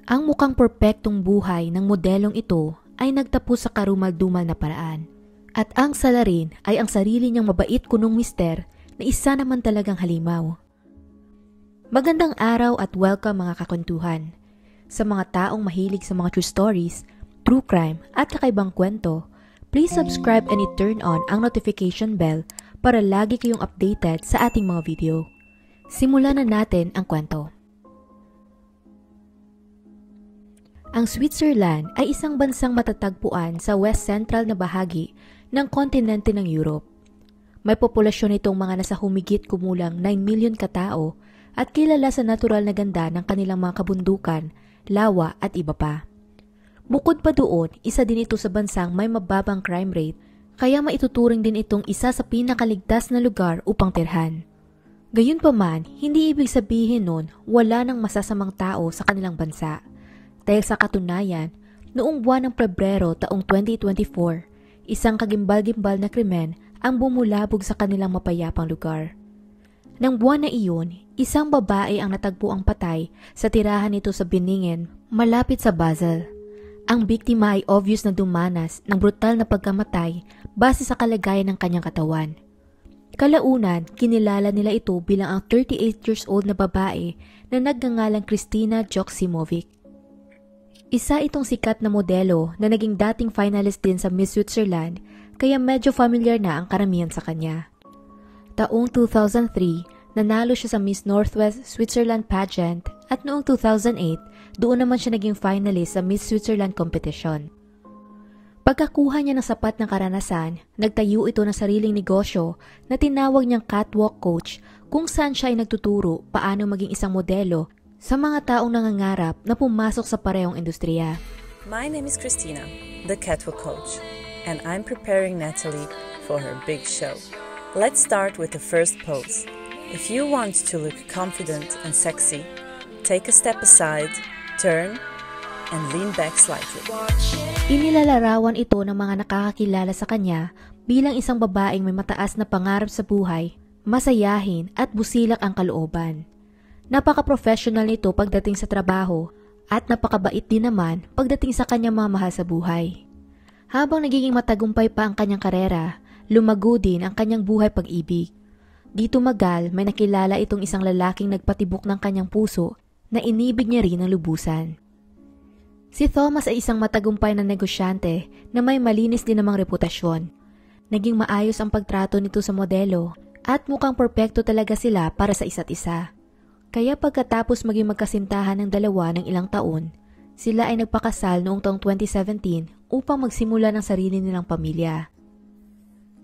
Ang mukhang perpektong buhay ng modelong ito ay nagtapos sa karumal-dumal na paraan. At ang salarin ay ang sarili niyang mabait kunong mister na isa naman talagang halimaw. Magandang araw at welcome mga kakwentuhan. Sa mga taong mahilig sa mga true stories, true crime at kakaibang kwento, please subscribe and i-turn on ang notification bell para lagi kayong updated sa ating mga video. Simulan na natin ang kwento. Ang Switzerland ay isang bansang matatagpuan sa west central na bahagi ng kontinente ng Europe. May populasyon itong mga nasa humigit kumulang 9 million katao at kilala sa natural na ganda ng kanilang mga kabundukan, lawa at iba pa. Bukod pa doon, isa din ito sa bansang may mababang crime rate, kaya maituturing din itong isa sa pinakaligtas na lugar upang tirhan. Gayunpaman, hindi ibig sabihin nun wala ng masasamang tao sa kanilang bansa. Dahil sa katunayan, noong buwan ng Pebrero taong 2024, isang kagimbal-gimbal na krimen ang bumulabog sa kanilang mapayapang lugar. Nang buwan na iyon, isang babae ang natagpuang patay sa tirahan nito sa Binningen, malapit sa Basel. Ang biktima ay obvious na dumanas ng brutal na pagkamatay base sa kalagayan ng kanyang katawan. Kalaunan, kinilala nila ito bilang ang 38 years old na babae na nagngangalang Kristina Joksimovic. Isa itong sikat na modelo na naging dating finalist din sa Miss Switzerland kaya medyo familiar na ang karamihan sa kanya. Taong 2003, nanalo siya sa Miss Northwest Switzerland pageant at noong 2008, doon naman siya naging finalist sa Miss Switzerland competition. Pagkakuha niya ng sapat na karanasan, nagtayo ito ng sariling negosyo na tinawag niyang catwalk coach kung saan siya ay nagtuturo paano maging isang modelo sa mga taong nangangarap na pumasok sa parehong industriya. My name is Christina, the catwalk coach, and I'm preparing Natalie for her big show. Let's start with the first pose. If you want to look confident and sexy, take a step aside, turn, and lean back slightly. Inilalarawan ito ng mga nakakakilala sa kanya bilang isang babaeng may mataas na pangarap sa buhay, masayahin at busilak ang kalooban. Napaka-professional nito pagdating sa trabaho at napakabait din naman pagdating sa kanyang mga mahal sa buhay. Habang nagiging matagumpay pa ang kanyang karera, lumago din ang kanyang buhay pag-ibig. Di tumagal, may nakilala itong isang lalaking nagpatibok ng kanyang puso na inibig niya rin ng lubusan. Si Thomas ay isang matagumpay na negosyante na may malinis din namang reputasyon. Naging maayos ang pagtrato nito sa modelo at mukhang perpekto talaga sila para sa isa't isa. Kaya pagkatapos maging magkasintahan ng dalawa ng ilang taon, sila ay nagpakasal noong taong 2017 upang magsimula ng sarili nilang pamilya.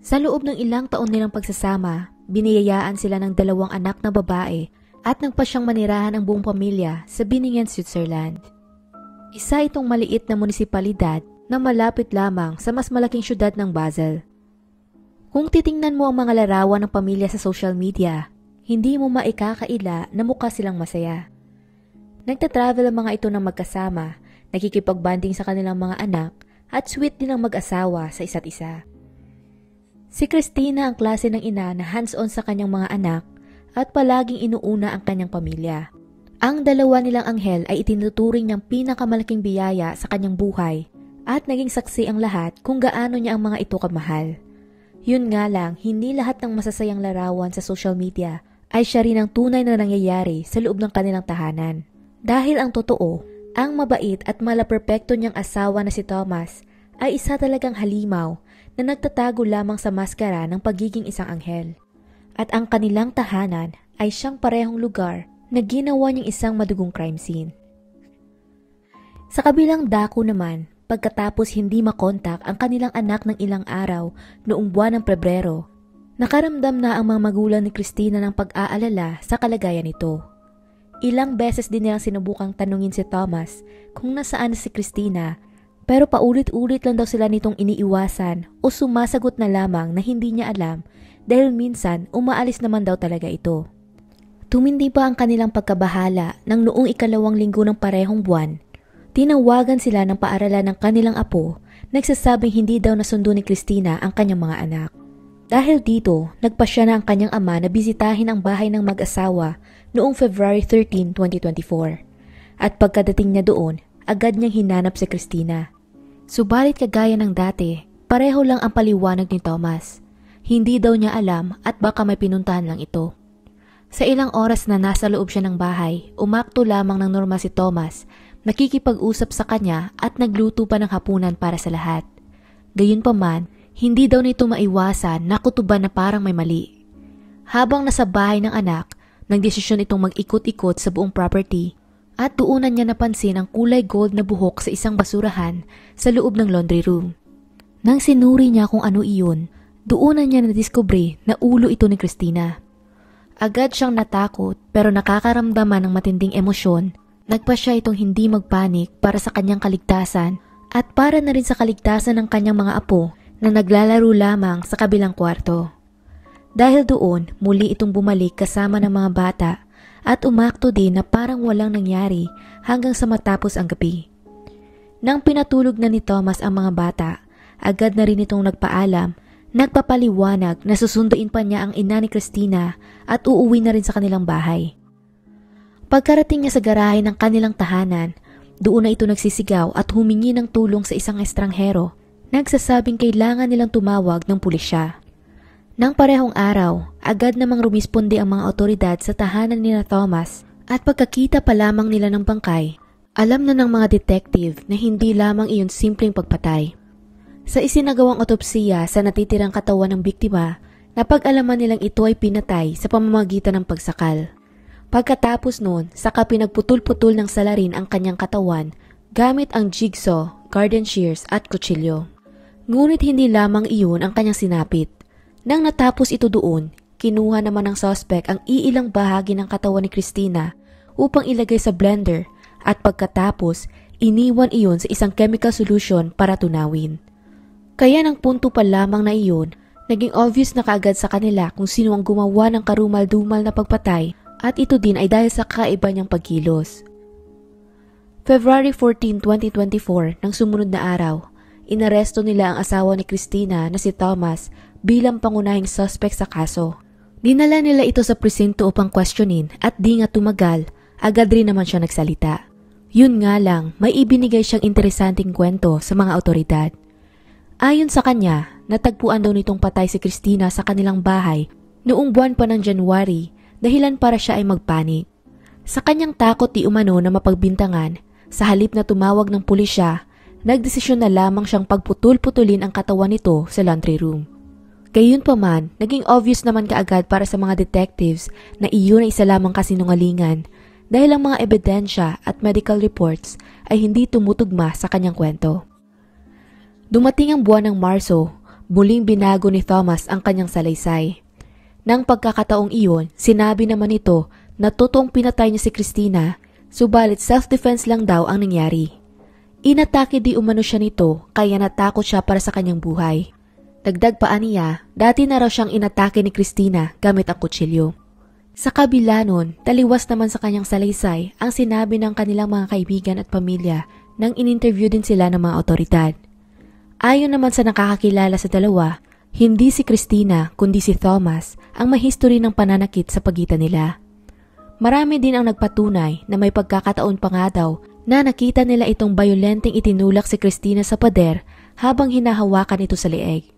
Sa loob ng ilang taon nilang pagsasama, biniyayaan sila ng 2 anak na babae at nagpasyang manirahan ang buong pamilya sa Binningen, Switzerland. Isa itong maliit na munisipalidad na malapit lamang sa mas malaking syudad ng Basel. Kung titingnan mo ang mga larawan ng pamilya sa social media, hindi mo maikakaila na mukha silang masaya. Nagtatravel ang mga ito ng magkasama, nakikipagbanding sa kanilang mga anak at sweet din ang mag-asawa sa isa't isa. Si Christina ang klase ng ina na hands-on sa kanyang mga anak at palaging inuuna ang kanyang pamilya. Ang 2 nilang anghel ay itinuturing niyang pinakamalaking biyaya sa kanyang buhay at naging saksi ang lahat kung gaano niya ang mga ito kamahal. Yun nga lang, hindi lahat ng masasayang larawan sa social media ay siya rin ang tunay na nangyayari sa loob ng kanilang tahanan. Dahil ang totoo, ang mabait at malaperpekto niyang asawa na si Thomas ay isa talagang halimaw na nagtatago lamang sa maskara ng pagiging isang anghel. At ang kanilang tahanan ay siyang parehong lugar na ginawa niyang isang madugong crime scene. Sa kabilang dako naman, pagkatapos hindi makontak ang kanilang anak ng ilang araw noong buwan ng Pebrero, nakaramdam na ang mga magulang ni Christina ng pag-aalala sa kalagayan nito. Ilang beses din nilang sinubukang tanungin si Thomas kung nasaan si Christina, pero paulit-ulit lang daw sila nitong iniiwasan o sumasagot na lamang na hindi niya alam dahil minsan umaalis naman daw talaga ito. Tumindi pa ang kanilang pagkabahala nang noong 2 linggo ng parehong buwan, tinawagan sila ng paaralan ng kanilang apo, nagsasabing hindi daw nasundo ni Christina ang kanyang mga anak. Dahil dito, nagpasya na ang kanyang ama na bisitahin ang bahay ng mag-asawa noong February 13, 2024. At pagkadating niya doon, agad niyang hinanap si Christina. Subalit kagaya ng dati, pareho lang ang paliwanag ni Thomas. Hindi daw niya alam at baka may pinuntahan lang ito. Sa ilang oras na nasa loob siya ng bahay, umakto lamang ng normal si Thomas, nakikipag-usap sa kanya at nagluto pa ng hapunan para sa lahat. Gayunpaman, hindi daw nito maiwasan na kutuban na parang may mali. Habang nasa bahay ng anak, nagdesisyon itong mag-ikot-ikot sa buong property at tuunan niya napansin ang kulay gold na buhok sa isang basurahan sa loob ng laundry room. Nang sinuri niya kung ano iyon, tuunan niya na-discovery na ulo ito ni Christina. Agad siyang natakot pero nakakaramdaman ng matinding emosyon. Nagpa siya itong hindi magpanik para sa kanyang kaligtasan at para na rin sa kaligtasan ng kanyang mga apo na naglalaro lamang sa kabilang kwarto. Dahil doon, muli itong bumalik kasama ng mga bata at umakto din na parang walang nangyari hanggang sa matapos ang gabi. Nang pinatulog na ni Thomas ang mga bata, agad na rin itong nagpaalam. Nagpapaliwanag na susunduin pa niya ang ina ni Christina at uuwi na rin sa kanilang bahay. Pagkarating niya sa garahe ng kanilang tahanan, doon na ito nagsisigaw at humingi ng tulong sa isang estranghero, nagsasabing kailangan nilang tumawag ng pulisya. Nang parehong araw, agad namang rumisponde ang mga otoridad sa tahanan ni Thomas at pagkakita pa lamang nila ng bangkay, alam na ng mga detective na hindi lamang iyon simpleng pagpatay. Sa isinagawang otopsiya sa natitirang katawan ng biktima, napag-alaman nilang ito ay pinatay sa pamamagitan ng pagsakal. Pagkatapos noon, saka pinagputol-putol ng salarin ang kanyang katawan gamit ang jigsaw, garden shears at kutsilyo. Ngunit hindi lamang iyon ang kanyang sinapit. Nang natapos ito doon, kinuha naman ng suspect ang iilang bahagi ng katawan ni Christina upang ilagay sa blender at pagkatapos, iniwan iyon sa isang chemical solution para tunawin. Kaya ng punto pa lamang na iyon, naging obvious na kaagad sa kanila kung sino ang gumawa ng karumal-dumal na pagpatay at ito din ay dahil sa kakaiba niyang pagkilos. February 14, 2024, nang sumunod na araw, inaresto nila ang asawa ni Christina na si Thomas bilang pangunahing suspect sa kaso. Dinala nila ito sa presinto upang questionin at di nga tumagal, agad rin naman siya nagsalita. Yun nga lang, may ibinigay siyang interesanting kwento sa mga otoridad. Ayon sa kanya, natagpuan daw nitong patay si Christina sa kanilang bahay noong buwan pa ng January, dahilan para siya ay magpanik. Sa kanyang takot di umano na mapagbintangan, sa halip na tumawag ng pulisya, nagdesisyon na lamang siyang pagputol-putulin ang katawan nito sa laundry room. Gayunpaman, naging obvious naman kaagad para sa mga detectives na iyon ay isa lamang kasinungalingan dahil ang mga ebidensya at medical reports ay hindi tumutugma sa kanyang kwento. Dumating ang buwan ng Marso, muling binago ni Thomas ang kanyang salaysay. Nang pagkakataong iyon, sinabi naman ito na totoong pinatay niya si Christina, subalit self-defense lang daw ang nangyari. Inatake di umano siya nito kaya natakot siya para sa kanyang buhay. Dagdag pa niya, dati na raw siyang inatake ni Christina gamit ang kutsilyo. Sa kabila nun, taliwas naman sa kanyang salaysay ang sinabi ng kanilang mga kaibigan at pamilya nang in-interview din sila ng mga otoridad. Ayon naman sa nakakakilala sa dalawa, hindi si Christina kundi si Thomas ang may history ng pananakit sa pagitan nila. Marami din ang nagpatunay na may pagkakataon pa nga daw na nakita nila itong bayolenteng itinulak si Christina sa pader habang hinahawakan ito sa leeg.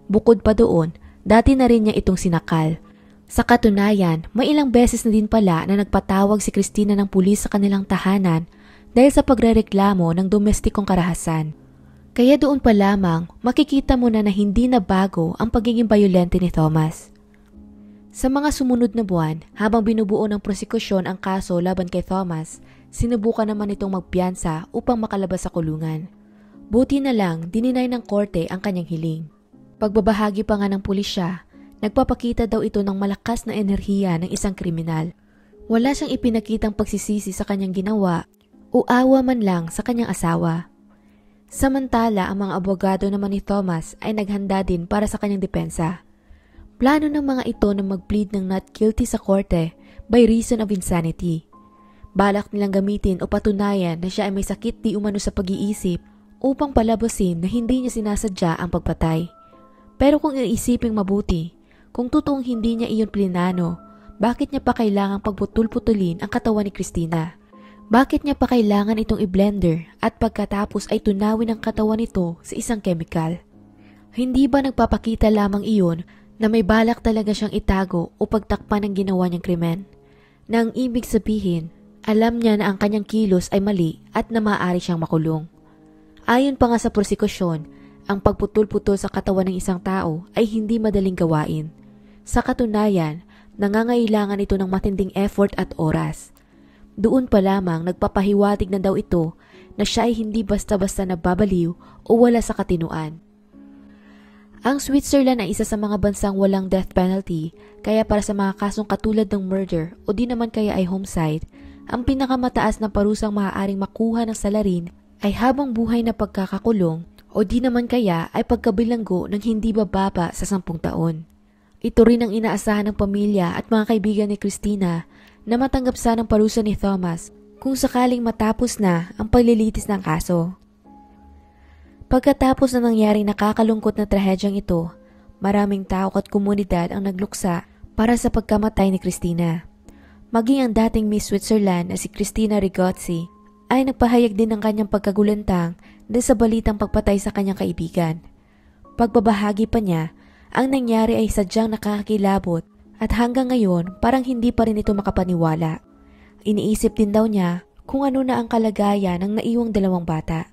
Bukod pa doon, dati na rin niya itong sinakal. Sa katunayan, may ilang beses na din pala na nagpatawag si Christina ng pulis sa kanilang tahanan dahil sa pagrereklamo ng domestikong karahasan. Kaya doon pa lamang, makikita mo na hindi na bago ang pagiging bayolente ni Thomas. Sa mga sumunod na buwan, habang binubuo ng prosekusyon ang kaso laban kay Thomas, sinubukan naman itong magpiyansa upang makalabas sa kulungan. Buti na lang, dininay ng korte ang kanyang hiling. Pagbabahagi pa nga ng pulisya, nagpapakita daw ito ng malakas na enerhiya ng isang kriminal. Wala siyang ipinakitang pagsisisi sa kanyang ginawa o awa man lang sa kanyang asawa. Samantala, ang mga abogado naman ni Thomas ay naghanda din para sa kanyang depensa. Plano ng mga ito na mag-plead ng not guilty sa korte by reason of insanity. Balak nilang gamitin o patunayan na siya ay may sakit di umano sa pag-iisip upang palabasin na hindi niya sinasadya ang pagpatay. Pero kung iisiping mabuti, kung totoong hindi niya iyon plinano, bakit niya pa kailangang pagputol-putulin ang katawan ni Christina? Bakit niya pa kailangan itong i-blender at pagkatapos ay tunawin ang katawan nito sa isang chemical? Hindi ba nagpapakita lamang iyon na may balak talaga siyang itago o pagtakpan ng ginawa niyang krimen? Na ang ibig sabihin, alam niya na ang kanyang kilos ay mali at na maaari siyang makulong. Ayon pa nga sa prosekusyon, ang pagputol-putol sa katawan ng isang tao ay hindi madaling gawain. Sa katunayan, nangangailangan ito ng matinding effort at oras. Doon pa lamang nagpapahiwatig na daw ito na siya ay hindi basta-basta nababaliw o wala sa katinuan. Ang Switzerland ay isa sa mga bansang walang death penalty, kaya para sa mga kasong katulad ng murder o di naman kaya ay homicide, ang pinakamataas na parusang maaaring makuha ng salarin ay habang buhay na pagkakakulong o di naman kaya ay pagkabilanggo ng hindi bababa sa 10 taon. Ito rin ang inaasahan ng pamilya at mga kaibigan ni Christina na matanggap sana ng parusa ni Thomas kung sakaling matapos na ang paglilitis ng kaso. Pagkatapos na nangyaring nakakalungkot na trahedyang ito, maraming tao at komunidad ang nagluksa para sa pagkamatay ni Christina. Maging ang dating Miss Switzerland na si Christina Rigozzi ay nagpahayag din ng kanyang pagkagulantang dahil sa balitang pagpatay sa kanyang kaibigan. Pagbabahagi pa niya, ang nangyari ay sadyang nakakakilabot at hanggang ngayon parang hindi pa rin ito makapaniwala. Iniisip din daw niya kung ano na ang kalagayan ng naiwang 2 bata.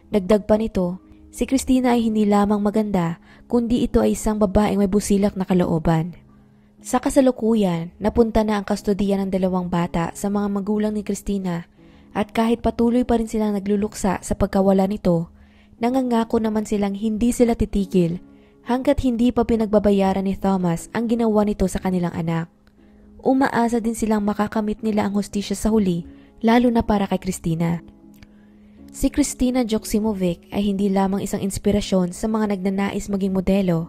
Dagdag pa nito, si Christina ay hindi lamang maganda kundi ito ay isang babaeng may busilak na kalooban. Sa kasalukuyan, napunta na ang kustodiya ng 2 bata sa mga magulang ni Christina at kahit patuloy pa rin silang nagluluksa sa pagkawala nito, nangangako naman silang hindi sila titigil hanggat hindi pa pinagbabayaran ni Thomas ang ginawa nito sa kanilang anak. Umaasa din silang makakamit nila ang hustisya sa huli, lalo na para kay Christina. Si Christina Joksimovic ay hindi lamang isang inspirasyon sa mga nagnanais maging modelo,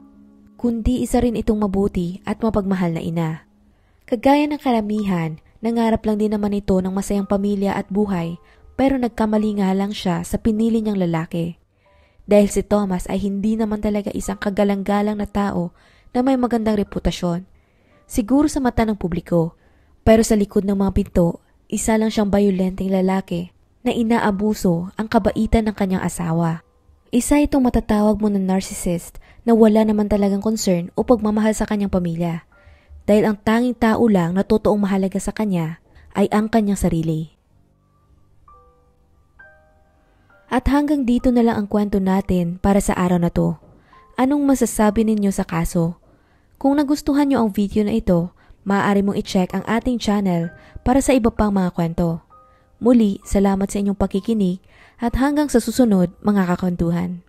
kundi isa rin itong mabuti at mapagmahal na ina. Kagaya ng karamihan, nangarap lang din naman ito ng masayang pamilya at buhay, pero nagkamali nga lang siya sa pinili niyang lalaki. Dahil si Thomas ay hindi naman talaga isang kagalang-galang na tao na may magandang reputasyon. Siguro sa mata ng publiko, pero sa likod ng mga pinto, isa lang siyang bayolenteng lalaki na inaabuso ang kabaitan ng kanyang asawa. Isa itong matatawag mo na narcissist na wala naman talagang concern o pagmamahal sa kanyang pamilya. Dahil ang tanging tao lang na totoong mahalaga sa kanya ay ang kanyang sarili. At hanggang dito na lang ang kwento natin para sa araw na to. Anong masasabi ninyo sa kaso? Kung nagustuhan nyo ang video na ito, maaari mong i-check ang ating channel para sa iba pang mga kwento. Muli, salamat sa inyong pakikinig at hanggang sa susunod mga kakwentuhan.